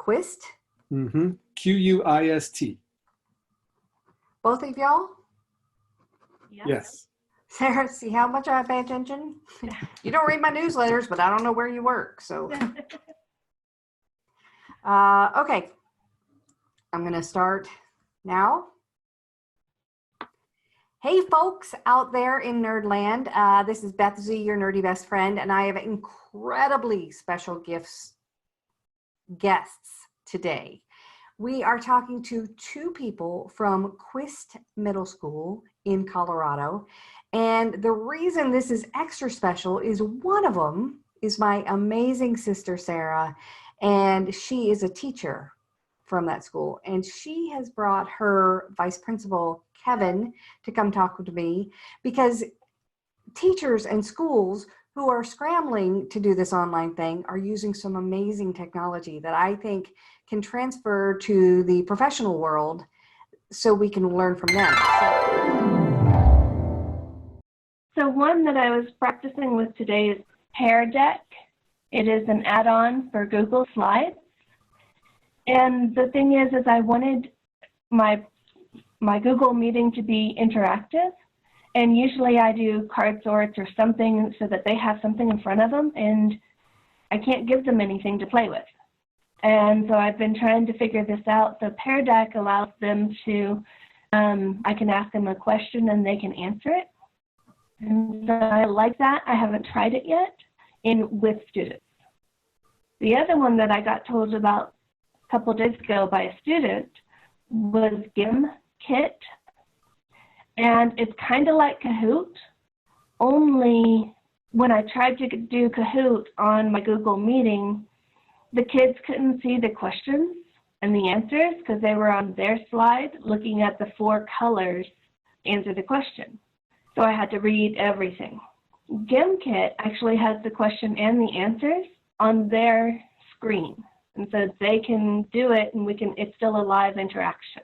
Quist? Mm-hmm. Quist. Both of y'all? Yes. Sarah, see how much I pay attention? You don't read my newsletters, but I don't know where you work, so. Okay. I'm going to start now. Hey, folks out there in Nerdland. This is Beth Z, your nerdy best friend, and I have incredibly special guests today. We are talking to two people from Quist Middle School in Colorado. And the reason this is extra special is one of them is my amazing sister, Sarah, and she is a teacher from that school. And she has brought her vice principal, Kevin, to come talk to me because teachers and schools who are scrambling to do this online thing are using some amazing technology that I think can transfer to the professional world so we can learn from them. So one that I was practicing with today is Pear Deck. It is an add-on for Google Slides. And the thing is I wanted my Google meeting to be interactive. And usually I do card sorts or something so that they have something in front of them, and I can't give them anything to play with. And so I've been trying to figure this out. The Pear Deck allows them to, I can ask them a question and they can answer it. And so I like that. I haven't tried it yet with students. The other one that I got told about a couple of days ago by a student was GimKit. And it's kind of like Kahoot, only when I tried to do Kahoot on my Google meeting, the kids couldn't see the questions and the answers because they were on their slide looking at the 4 colors to answer the question. So I had to read everything. GimKit actually has the question and the answers on their screen. And so they can do it and it's still a live interaction.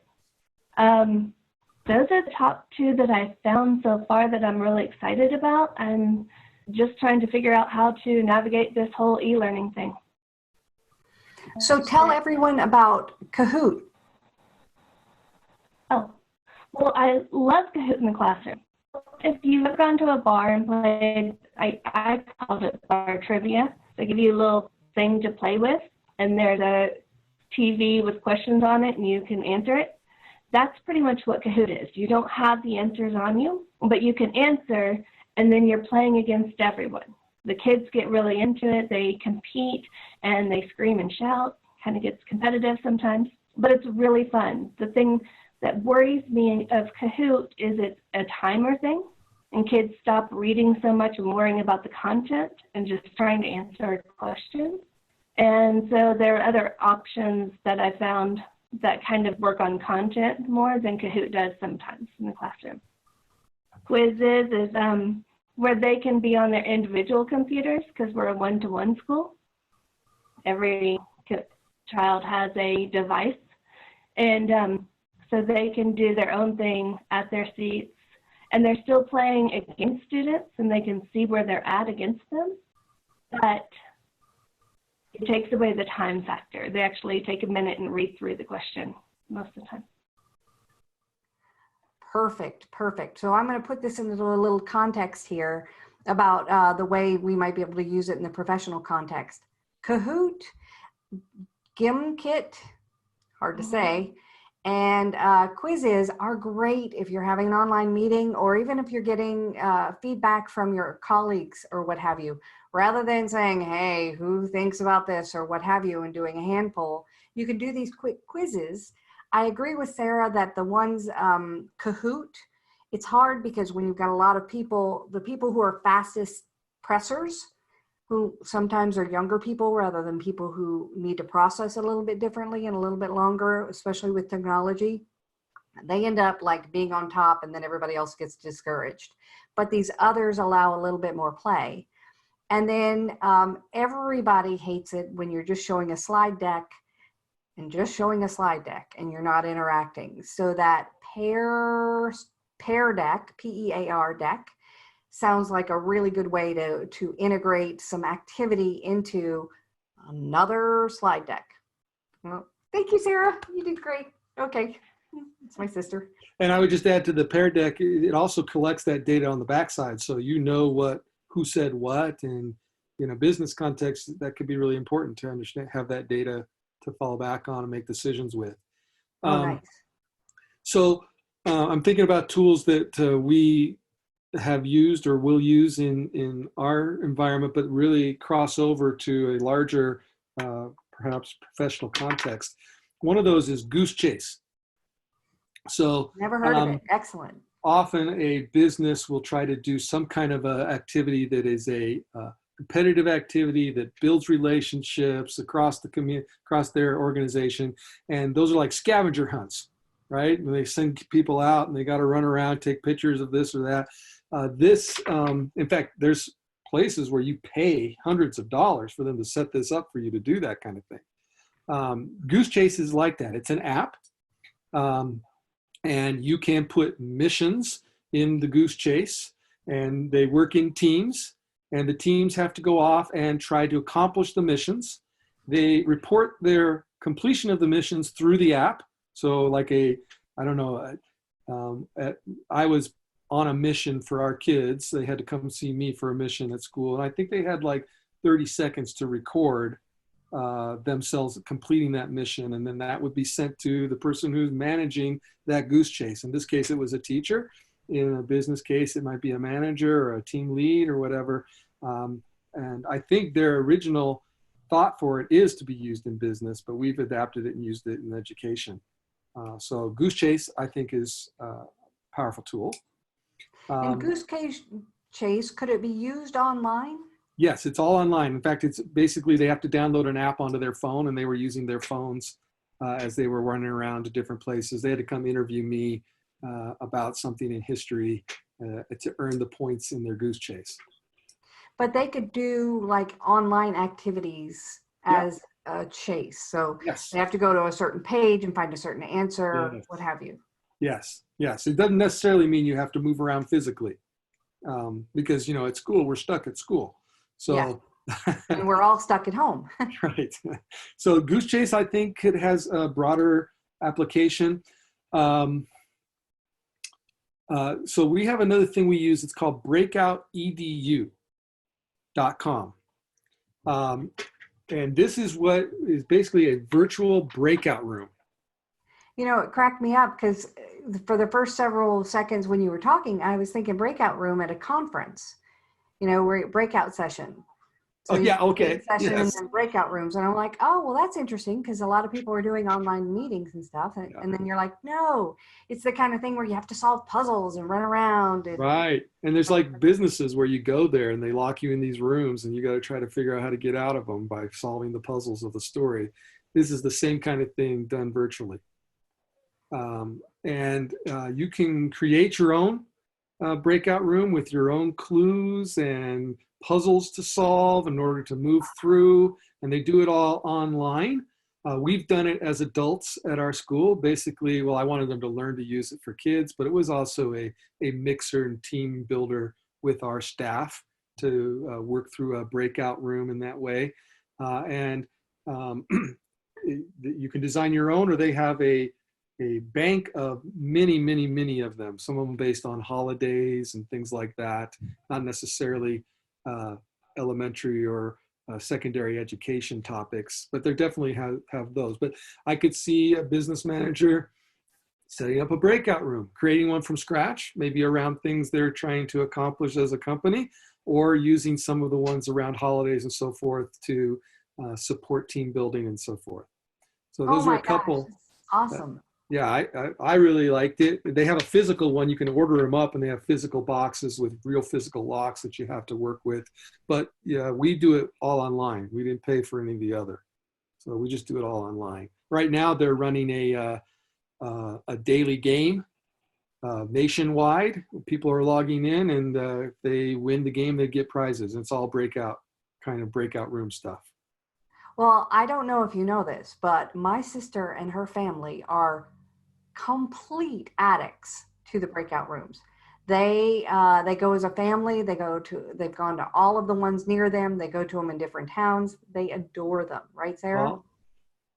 Those are the top 2 that I've found so far that I'm really excited about. I'm just trying to figure out how to navigate this whole e-learning thing. So tell everyone about Kahoot. Oh, well, I love Kahoot in the classroom. If you've ever gone to a bar and played, I called it bar trivia. They give you a little thing to play with, and there's a TV with questions on it, and you can answer it. That's pretty much what Kahoot is. You don't have the answers on you, but you can answer, and then you're playing against everyone. The kids get really into it. They compete, and they scream and shout. Kind of gets competitive sometimes, but it's really fun. The thing that worries me of Kahoot is it's a timer thing, and kids stop reading so much and worrying about the content and just trying to answer questions. And so there are other options that I found that kind of work on content more than Kahoot does sometimes in the classroom. Quizzes is where they can be on their individual computers because we're a one-to-one school. Every child has a device, and so they can do their own thing at their seats, and they're still playing against students, and they can see where they're at against them, but it takes away the time factor. They actually take a minute and read through the question most of the time. Perfect. So I'm going to put this into a little context here about the way we might be able to use it in the professional context. Kahoot, GimKit, hard to say, and quizzes are great if you're having an online meeting or even if you're getting feedback from your colleagues or what have you. Rather than saying, hey, who thinks about this or what have you, and doing a hand poll, you can do these quick quizzes. I agree with Sarah that the ones, Kahoot, it's hard because when you've got a lot of people, the people who are fastest pressers, who sometimes are younger people rather than people who need to process a little bit differently and a little bit longer, especially with technology, they end up like being on top and then everybody else gets discouraged. But these others allow a little bit more play. And then everybody hates it when you're just showing a slide deck and you're not interacting. So that Pear Deck, P-E-A-R deck, sounds like a really good way to integrate some activity into another slide deck. Well, thank you, Sarah. You did great. Okay. It's my sister. And I would just add to the Pear Deck, it also collects that data on the backside. So you know who said what, and in a business context, that could be really important to understand, have that data to fall back on and make decisions with. Oh, nice. So I'm thinking about tools that we have used or will use in our environment, but really cross over to a larger, perhaps professional context. One of those is Goose Chase. So Never heard of it. Excellent. Often a business will try to do some kind of a activity that is a competitive activity that builds relationships across the community, across their organization. And those are like scavenger hunts, right? And they send people out and they got to run around, take pictures of this or that. In fact, there's places where you pay hundreds of dollars for them to set this up for you to do that kind of thing. Goose Chase is like that. It's an app. And you can put missions in the Goose Chase, and they work in teams, and the teams have to go off and try to accomplish the missions. They report their completion of the missions through the app. So like I was on a mission for our kids. They had to come see me for a mission at school. And I think they had like 30 seconds to record themselves completing that mission, and then that would be sent to the person who's managing that Goose Chase. In this case, it was a teacher. In a business case, it might be a manager or a team lead or whatever. And I think their original thought for it is to be used in business, but we've adapted it and used it in education. So Goose Chase, I think, is a powerful tool. And Goose Chase, could it be used online? Yes, it's all online. In fact, it's basically they have to download an app onto their phone, and they were using their phones as they were running around to different places. They had to come interview me about something in history to earn the points in their Goose Chase. But they could do like online activities as a chase. So they have to go to a certain page and find a certain answer, what have you. Yes. It doesn't necessarily mean you have to move around physically because, at school, we're stuck at school. So, and we're all stuck at home. Right. So Goose Chase, I think it has a broader application. So we have another thing we use. It's called breakoutedu.com. And this is what is basically a virtual breakout room. It cracked me up because for the first several seconds when you were talking, I was thinking breakout room at a conference. We're breakout session. So okay. Session and then breakout rooms. And I'm like, oh, well, that's interesting because a lot of people are doing online meetings and stuff. And then you're like, no, it's the kind of thing where you have to solve puzzles and run around. Right. And there's like businesses where you go there and they lock you in these rooms and you got to try to figure out how to get out of them by solving the puzzles of the story. This is the same kind of thing done virtually. And you can create your own breakout room with your own clues and puzzles to solve in order to move through, and they do it all online. We've done it as adults at our school. Basically, I wanted them to learn to use it for kids, but it was also a mixer and team builder with our staff to work through a breakout room in that way. You can design your own, or they have a bank of many of them, some of them based on holidays and things like that, not necessarily elementary or secondary education topics, but they definitely have those. But I could see a business manager setting up a breakout room, creating one from scratch, maybe around things they're trying to accomplish as a company, or using some of the ones around holidays and so forth to support team building and so forth. So those are a couple. Awesome. Yeah, I really liked it. They have a physical one. You can order them up, and they have physical boxes with real physical locks that you have to work with. But yeah, we do it all online. We didn't pay for any of the other. So we just do it all online. Right now, they're running a daily game nationwide. People are logging in, and if they win the game, they get prizes. It's all breakout room stuff. Well, I don't know if you know this, but my sister and her family are complete addicts to the breakout rooms. They go as a family. They've gone to all of the ones near them. They go to them in different towns. They adore them, right, Sarah? Well,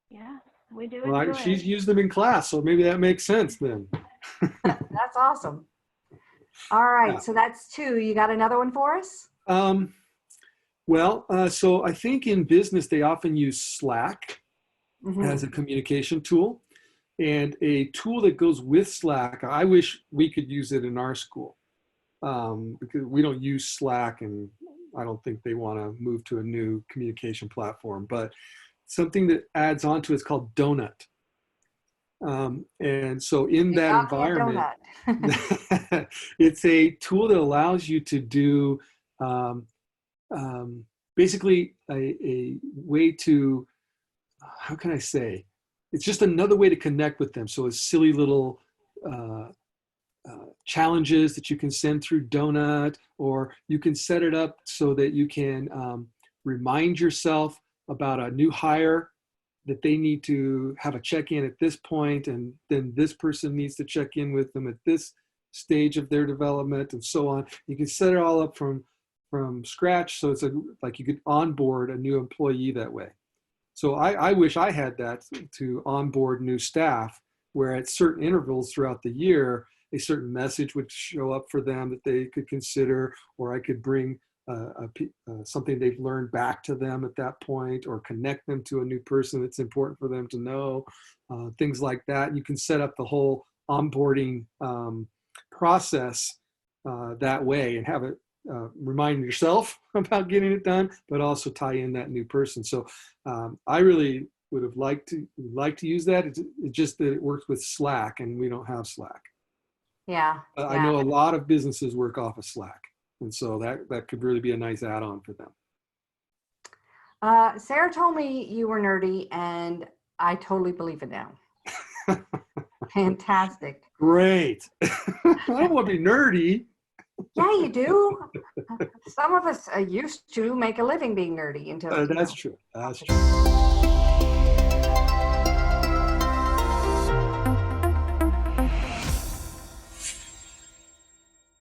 yeah. We do Well, enjoy she's it. used them in class, so maybe that makes sense then. That's awesome. All right, Yeah. so that's 2. You got another one for us? So I think in business, they often use Slack as a communication tool. And a tool that goes with Slack, I wish we could use it in our school, because we don't use Slack, and I don't think they want to move to a new communication platform. But something that adds on to it is called Donut. And so in You that got me a environment, donut. it's a tool that allows you to do um, basically a way to, how can I say, it's just another way to connect with them. So it's silly little uh, challenges that you can send through Donut, or you can set it up so that you can remind yourself about a new hire, that they need to have a check-in at this point, and then this person needs to check in with them at this stage of their development, and so on. You can set it all up from scratch, so it's like you could onboard a new employee that way. So I wish I had that to onboard new staff, where at certain intervals throughout the year, a certain message would show up for them that they could consider, or I could bring something they've learned back to them at that point, or connect them to a new person that's important for them to know, things like that. You can set up the whole onboarding process that way, and have it remind yourself about getting it done, but also tie in that new person. So I really would have liked to use that. It's just that it works with Slack, and we don't have Slack. Yeah. I know a lot of businesses work off of Slack, and so that could really be a nice add-on for them. Sarah told me you were nerdy, and I totally believe it now. Fantastic. Great. I don't want to be nerdy. Yeah, you do. Some of us used to make a living being nerdy until That's true. That's true.